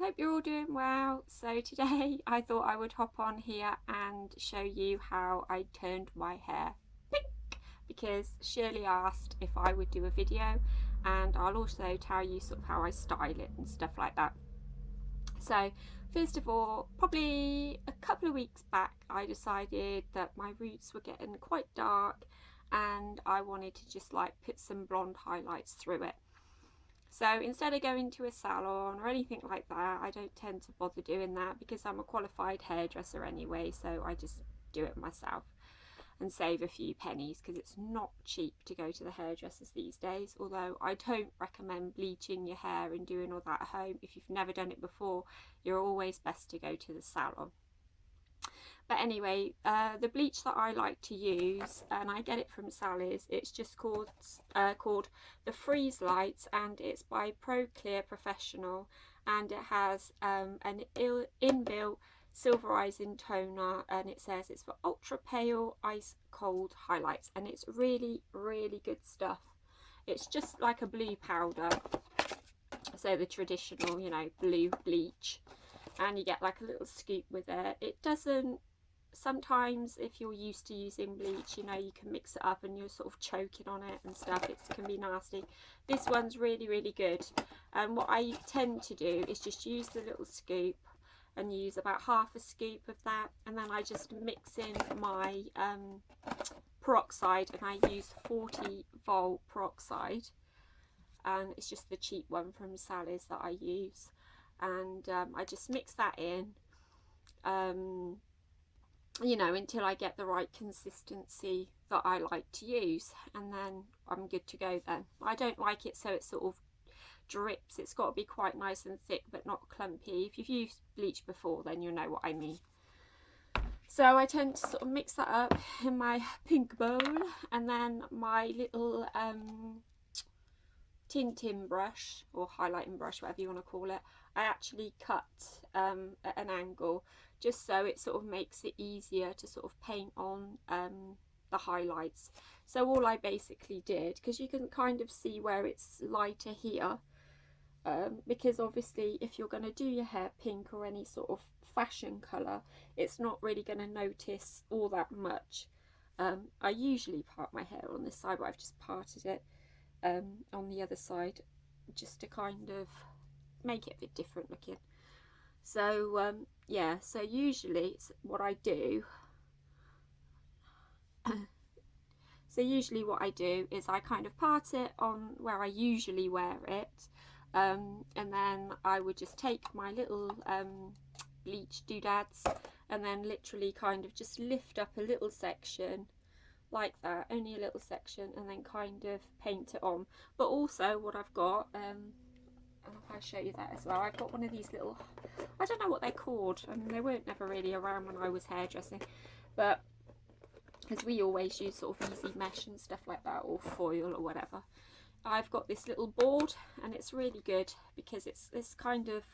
hope you're all doing well. So today I thought I would hop on here and show you how I turned my hair pink, because Shirley asked if I would do a video, and I'll also tell you sort of how I style it and stuff like that. So first of all, probably a couple of weeks back, I decided that my roots were getting quite dark and I wanted to just like put some blonde highlights through it. So instead of going to a salon or anything like that, I don't tend to bother doing that because I'm a qualified hairdresser anyway, so I just do it myself and save a few pennies, because it's not cheap to go to the hairdressers these days. Although I don't recommend bleaching your hair and doing all that at home. If you've never done it before, you're always best to go to the salon. But anyway, the bleach that I like to use, and I get it from Sally's, it's just called the Freeze Lights, and it's by Pro Clear Professional, and it has an inbuilt silverizing toner, and it says it's for ultra pale ice cold highlights, and it's really good stuff. It's just like a blue powder, so the traditional, you know, blue bleach, and you get like a little scoop with it. It doesn't, sometimes if you're used to using bleach, you know, you can mix it up and you're sort of choking on it and stuff. It can be nasty. This one's really good, and what I tend to do is just use the little scoop and use about half a scoop of that, and then I just mix in my peroxide, and I use 40-volt peroxide, and it's just the cheap one from Sally's that I use, and I just mix that in, you know, until I get the right consistency that I like to use, and then I'm good to go then. I don't like it so it sort of drips. It's got to be quite nice and thick but not clumpy. If you've used bleach before, then you'll know what I mean. So I tend to sort of mix that up in my pink bowl, and then my little tinting brush or highlighting brush, whatever you want to call it, I actually cut at an angle, just so it sort of makes it easier to sort of paint on the highlights. So all I basically did, because you can kind of see where it's lighter here, because obviously if you're going to do your hair pink or any sort of fashion colour, it's not really going to notice all that much. I usually part my hair on this side, but I've just parted it on the other side just to kind of make it a bit different looking. So yeah, so usually what I do what I do is I kind of part it on where I usually wear it, and then I would just take my little bleach doodads and then literally kind of just lift up a little section like that, only a little section, and then kind of paint it on. But also what I've got, and I'll show you that as well, I've got one of these little, I don't know what they're called, and they weren't never really around when I was hairdressing, but because we always use sort of easy mesh and stuff like that, or foil or whatever. I've got this little board, and it's really good because it's kind of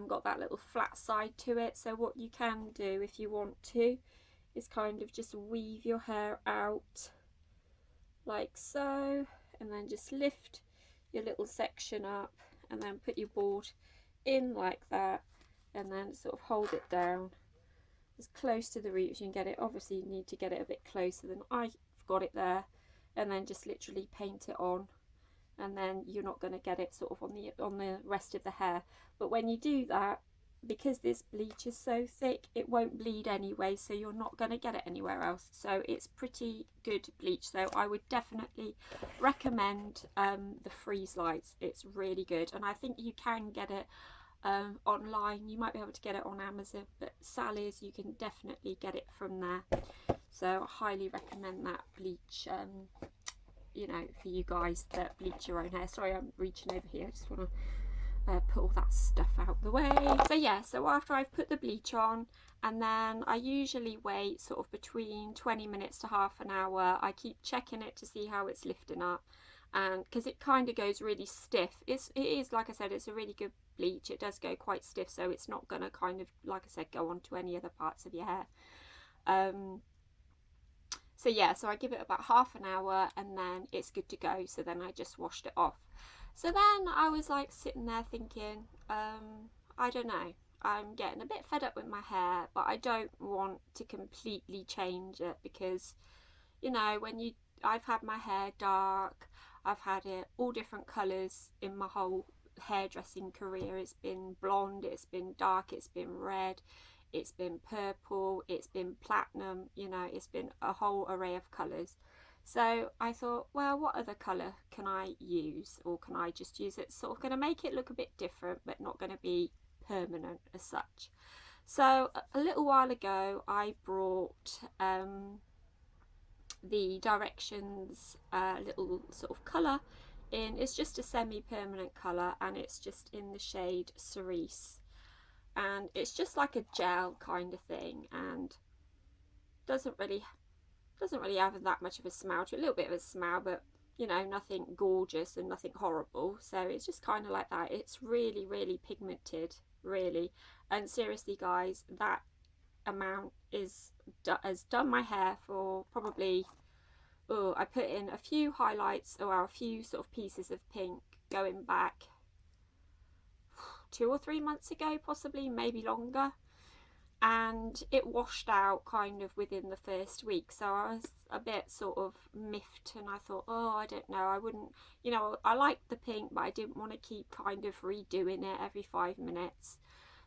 got that little flat side to it. So what you can do if you want to is kind of just weave your hair out like so, and then just lift your little section up, and then put your board in like that, and then sort of hold it down as close to the root as you can get it. Obviously you need to get it a bit closer than I've got it there, and then just literally paint it on, and then you're not going to get it sort of on the rest of the hair. But when you do that, because this bleach is so thick, it won't bleed anyway, so you're not going to get it anywhere else. So it's pretty good bleach. So I would definitely recommend the Freeze Lights. It's really good, and I think you can get it online. You might be able to get it on Amazon, but Sally's, you can definitely get it from there. So I highly recommend that bleach, you know, for you guys that bleach your own hair. Sorry, I'm reaching over here. I just want to put all that stuff out the way. So yeah, so after I've put the bleach on, and then I usually wait sort of between 20 minutes to half an hour. I keep checking it to see how it's lifting up, and because it kind of goes really stiff. It is, like I said, it's a really good bleach. It does go quite stiff, so it's not going to kind of, like I said, go on to any other parts of your hair. So yeah, so I give it about half an hour and then it's good to go. So then I just washed it off. So then I was like sitting there thinking, I don't know, I'm getting a bit fed up with my hair, but I don't want to completely change it because, you know, I've had my hair dark, I've had it all different colours in my whole hairdressing career. It's been blonde, it's been dark, it's been red, it's been purple, it's been platinum, you know, it's been a whole array of colours. So I thought, well, what other colour can I use, or can I just use it sort of going to make it look a bit different but not going to be permanent as such. So a little while ago I brought the Directions little sort of colour in. It's just a semi-permanent colour and it's just in the shade Cerise, and it's just like a gel kind of thing and doesn't really have that much of a smell to it. A little bit of a smell, but you know, nothing gorgeous and nothing horrible. So it's just kind of like that. It's really, really pigmented, really. And seriously guys, that amount has done my hair for probably, oh, I put in a few highlights or a few sort of pieces of pink going back 2 or 3 months ago, possibly, maybe longer, and it washed out kind of within the first week. So I was a bit sort of miffed and I thought, oh, I don't know, I wouldn't, you know, I liked the pink but I didn't want to keep kind of redoing it every 5 minutes.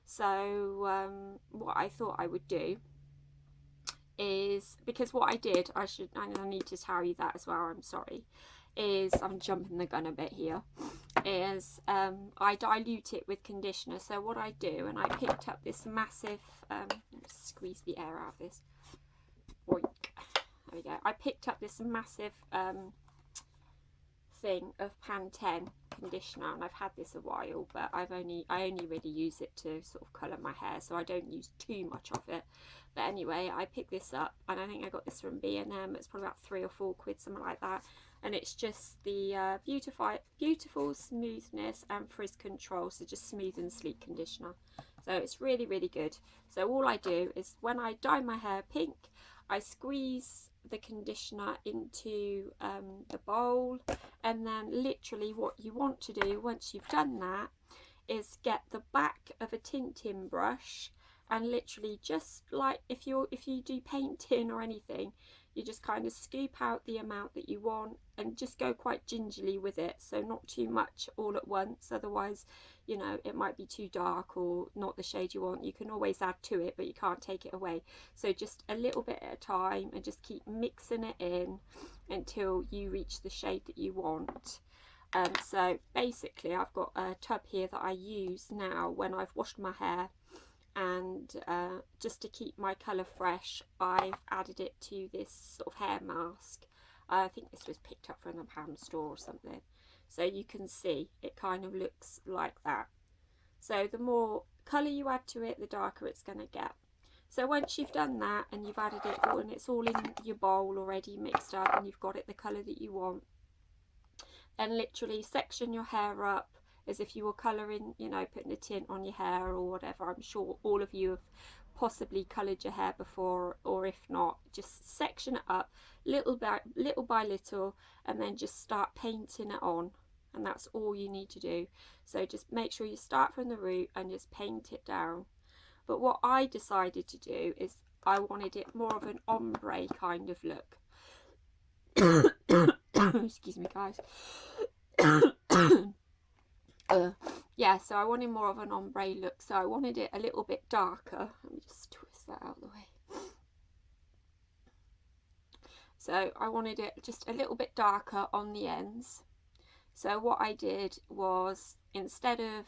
So what I thought I would do is, because what I did, I need to tell you that as well, I'm sorry, is, I'm jumping the gun a bit here, is I dilute it with conditioner. So what I do, and I picked up this massive, squeeze the air out of this, oink, there we go, I picked up this massive thing of Pantene conditioner, and I've had this a while, but I only really use it to sort of colour my hair, so I don't use too much of it. But anyway, I picked this up, and I think I got this from B&M. It's probably about 3 or 4 quid, something like that. And it's just the beautiful smoothness and frizz control, so just smooth and sleek conditioner. So it's really, really good. So all I do is, when I dye my hair pink, I squeeze the conditioner into the bowl, and then literally what you want to do once you've done that is get the back of a tinting brush, and literally, just like if you do painting or anything, you just kind of scoop out the amount that you want and just go quite gingerly with it, so not too much all at once, otherwise, you know, it might be too dark or not the shade you want. You can always add to it, but you can't take it away. So just a little bit at a time, and just keep mixing it in until you reach the shade that you want. So basically, I've got a tub here that I use now when I've washed my hair, and just to keep my colour fresh, I've added it to this sort of hair mask. I think this was picked up from the pound store or something. So you can see it kind of looks like that. So the more colour you add to it, the darker it's going to get. So once you've done that and you've added it all, and it's all in your bowl already mixed up, and you've got it the colour that you want, then literally section your hair up as if you were colouring, you know, putting a tint on your hair or whatever. I'm sure all of you have possibly coloured your hair before, or if not, just section it up little by little, and then just start painting it on, and that's all you need to do. So just make sure you start from the root and just paint it down. But what I decided to do is I wanted it more of an ombre kind of look. Excuse me guys. Yeah, so I wanted more of an ombre look, so I wanted it a little bit darker. Let me just twist that out of the way. So I wanted it just a little bit darker on the ends. So what I did was, instead of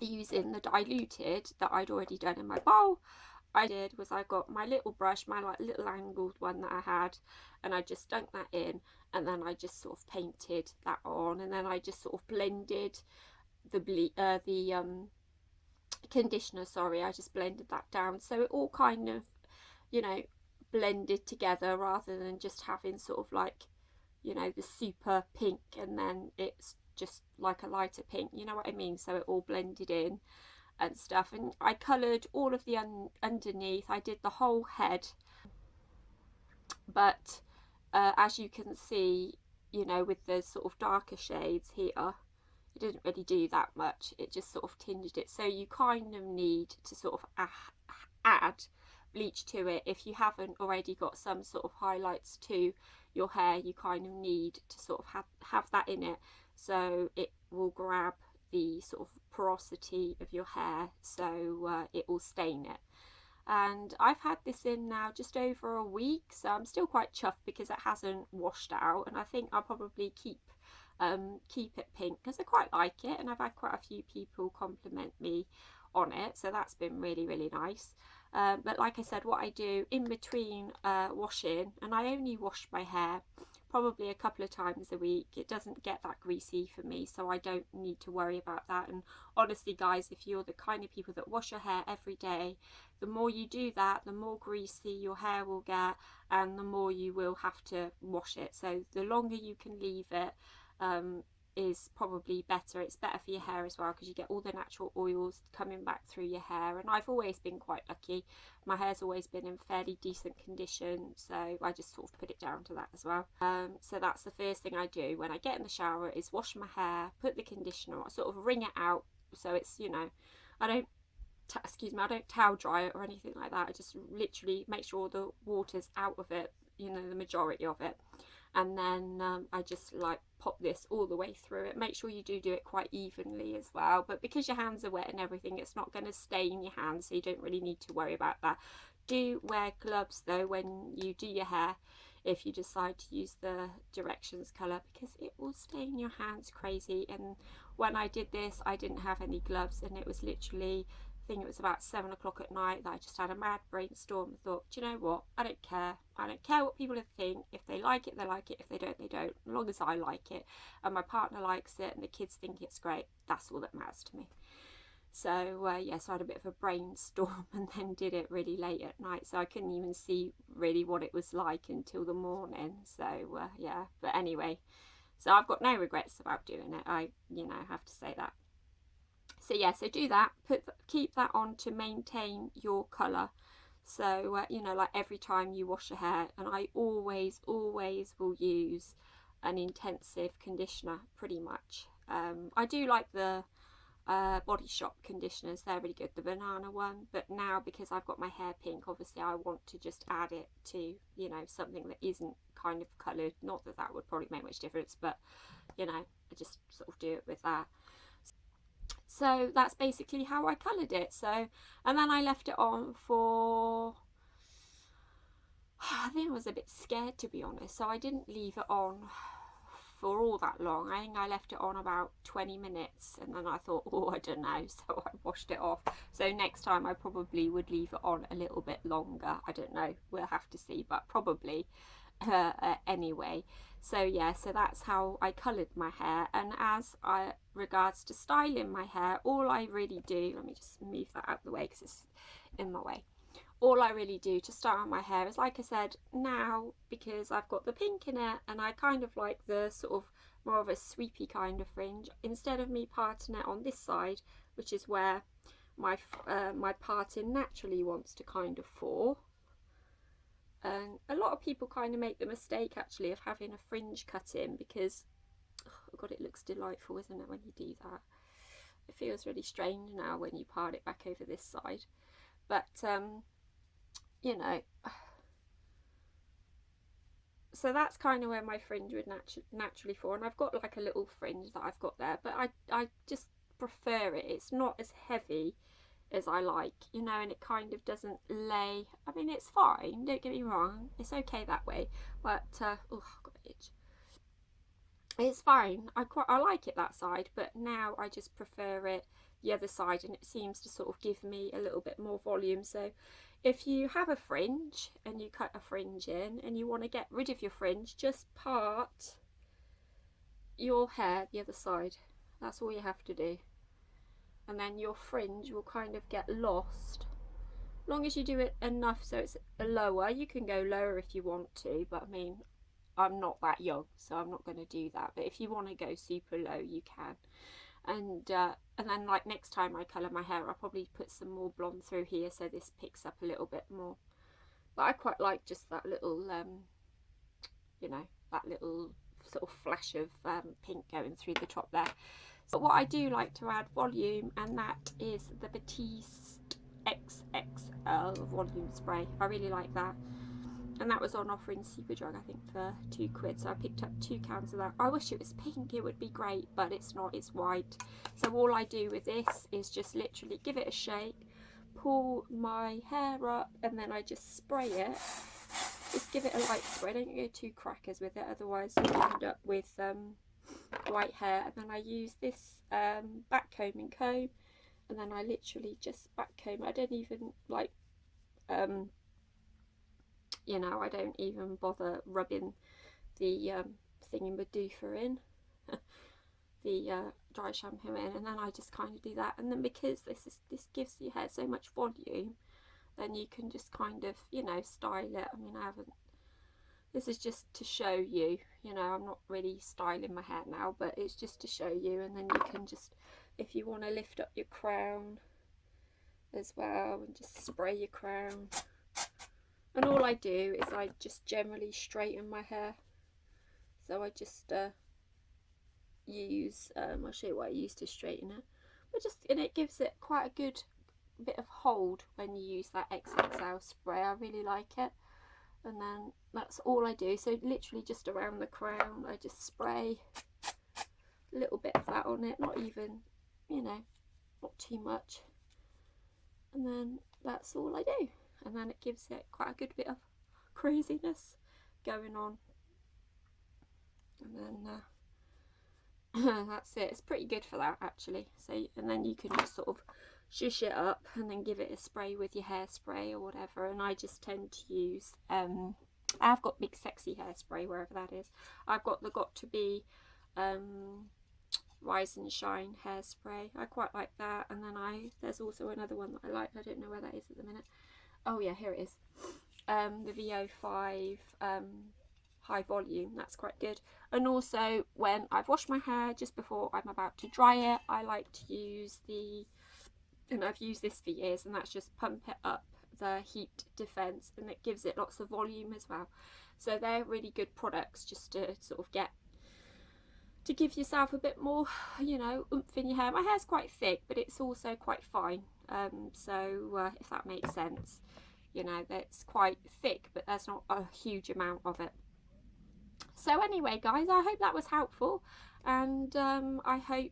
using the diluted that I'd already done in my bowl, I got my little brush, my like little angled one that I had, and I just dunked that in, and then I just sort of painted that on, and then I just sort of blended the conditioner, sorry, I just blended that down, so it all kind of, you know, blended together, rather than just having sort of like, you know, the super pink and then it's just like a lighter pink, you know what I mean? So it all blended in and stuff. And I coloured all of the underneath. I did the whole head, but as you can see, you know, with the sort of darker shades here, it didn't really do that much. It just sort of tinged it. So you kind of need to sort of add bleach to it. If you haven't already got some sort of highlights to your hair, you kind of need to sort of have that in it, so it will grab the sort of porosity of your hair, so it will stain it. And I've had this in now just over a week, so I'm still quite chuffed because it hasn't washed out, and I think I'll probably keep it pink because I quite like it, and I've had quite a few people compliment me on it, so that's been really, really nice. But like I said, what I do in between washing, and I only wash my hair probably a couple of times a week, it doesn't get that greasy for me, so I don't need to worry about that. And honestly guys, if you're the kind of people that wash your hair every day, the more you do that, the more greasy your hair will get, and the more you will have to wash it. So the longer you can leave it is probably better. It's better for your hair as well because you get all the natural oils coming back through your hair. And I've always been quite lucky, my hair's always been in fairly decent condition, so I just sort of put it down to that as well. So that's the first thing I do when I get in the shower, is wash my hair, put the conditioner on, sort of wring it out, so it's, you know, I don't I don't towel dry it or anything like that. I just literally make sure the water's out of it, you know, the majority of it. And then I just like pop this all the way through it. Make sure you do it quite evenly as well, but because your hands are wet and everything, it's not going to stain your hands, so you don't really need to worry about that. Do wear gloves though when you do your hair, if you decide to use the directions colour, because it will stain your hands crazy. And when I did this, I didn't have any gloves, and it was literally, I think it was about 7 o'clock at night, that I just had a mad brainstorm and thought, do you know what, I don't care what people think. If they like it, they like it. If they don't, they don't. As long as I like it and my partner likes it and the kids think it's great, that's all that matters to me. So yes, I had a bit of a brainstorm and then did it really late at night, so I couldn't even see really what it was like until the morning. So yeah, but anyway, so I've got no regrets about doing it, I have to say that. So yeah, so do that, keep that on to maintain your colour. So like every time you wash your hair, and I always will use an intensive conditioner pretty much. I do like the Body Shop conditioners, they're really good, the banana one, but now because I've got my hair pink, obviously I want to just add it to, something that isn't kind of coloured. Not that that would probably make much difference, but I just sort of do it with that. So that's basically how I coloured it. So, and then I left it on for, I think I was a bit scared, to be honest, so I didn't leave it on for all that long. I think I left it on about 20 minutes, and then I thought, oh, I don't know, so I washed it off. So next time I probably would leave it on a little bit longer. I don't know, we'll have to see, but probably anyway. So yeah, so that's how I coloured my hair. And as I regards to styling my hair, all I really do, let me just move that out of the way because it's in my way. All I really do to style my hair is, like I said, now because I've got the pink in it and I kind of like the sort of more of a sweepy kind of fringe, instead of me parting it on this side, which is where my parting naturally wants to kind of fall. And a lot of people kind of make the mistake actually of having a fringe cut in, because oh god, it looks delightful, isn't it, when you do that. It feels really strange now when you part it back over this side, but so that's kind of where my fringe would naturally fall. And I've got like a little fringe that I've got there, but I just prefer it. It's not as heavy as I like, and it kind of doesn't lay. I mean, it's fine, don't get me wrong, it's okay that way, but oh, I've got an itch. It's fine, I like it that side, but now I just prefer it the other side, and it seems to sort of give me a little bit more volume. So if you have a fringe and you cut a fringe in and you want to get rid of your fringe, just part your hair the other side. That's all you have to do, and then your fringe will kind of get lost. As long as you do it enough so it's lower. You can go lower if you want to, but I mean, I'm not that young, so I'm not going to do that. But if you want to go super low, you can. And then like next time I colour my hair, I'll probably put some more blonde through here so this picks up a little bit more. But I quite like just that little that little sort of flash of pink going through the top there. But what I do like to add volume, and that is the Batiste XXL volume spray. I really like that. And that was on offer in Superdrug, I think, for £2. So I picked up 2 cans of that. I wish it was pink, it would be great, but it's not, it's white. So all I do with this is just literally give it a shake, pull my hair up, and then I just spray it. Just give it a light spray, don't go too crackers with it, otherwise you'll end up with white hair. And then I use this back combing comb, and then I literally just back comb. I don't even like you know, I don't even bother rubbing the thingy-ma-doofer in, the dry shampoo in, and then I just kind of do that. And then because this gives your hair so much volume, then you can just kind of, you know, style it. I mean, this is just to show you, you know, I'm not really styling my hair now, but it's just to show you. And then you can just, if you want to lift up your crown as well, and just spray your crown. And all I do is I just generally straighten my hair. So I just use, I'll show you what I use to straighten it. But just, and it gives it quite a good bit of hold when you use that XXL spray. I really like it. And then that's all I do. So literally just around the crown, I just spray a little bit of that on it. Not even, you know, not too much. And then that's all I do. And then it gives it quite a good bit of craziness going on. And then that's it. It's pretty good for that, actually. So, and then you can just sort of shush it up and then give it a spray with your hairspray or whatever. And I just tend to use I've got Big Sexy Hairspray, wherever that is. I've got the Got2b Rise and Shine hairspray. I quite like that. And then there's also another one that I like. I don't know where that is at the minute. Oh yeah, here it is. The VO5 high volume. That's quite good. And also when I've washed my hair, just before I'm about to dry it, I like to use and I've used this for years, and that's just Pump It Up, the Heat Defense, and it gives it lots of volume as well. So they're really good products just to sort of give yourself a bit more, you know, oomph in your hair. My hair's quite thick, but it's also quite fine. So if that makes sense, you know, that's quite thick, but there's not a huge amount of it. So anyway, guys, I hope that was helpful, and I hope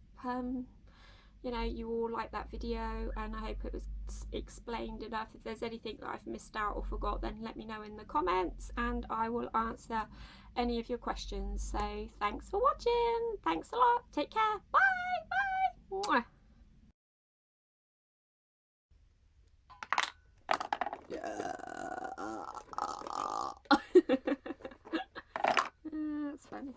you know, you all like that video, and I hope it was explained enough. If there's anything that I've missed out or forgot, then let me know in the comments and I will answer any of your questions. So thanks for watching. Thanks a lot. Take care. Bye. Bye. Mwah. Yeah. That's funny.